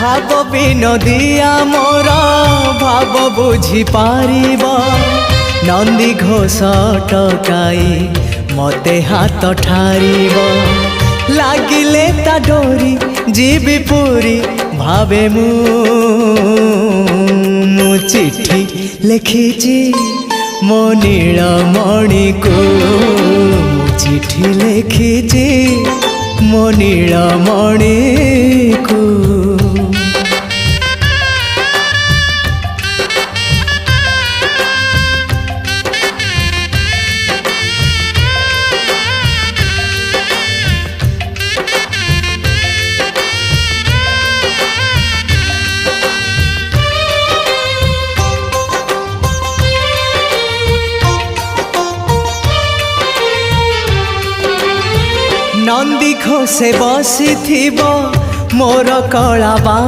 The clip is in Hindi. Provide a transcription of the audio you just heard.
भाव विनोदिया मोर भाव बुझी पारिब नंदी घोष टकाई मते हाथ ठारिब लागिले ता डोरी जीवी पूरी भावे मु चिट्ठी लिखिची मो नीलमणि को चिट्ठी लिखिची मो नीलमणि को। नंदी घोषे बसी मोर कला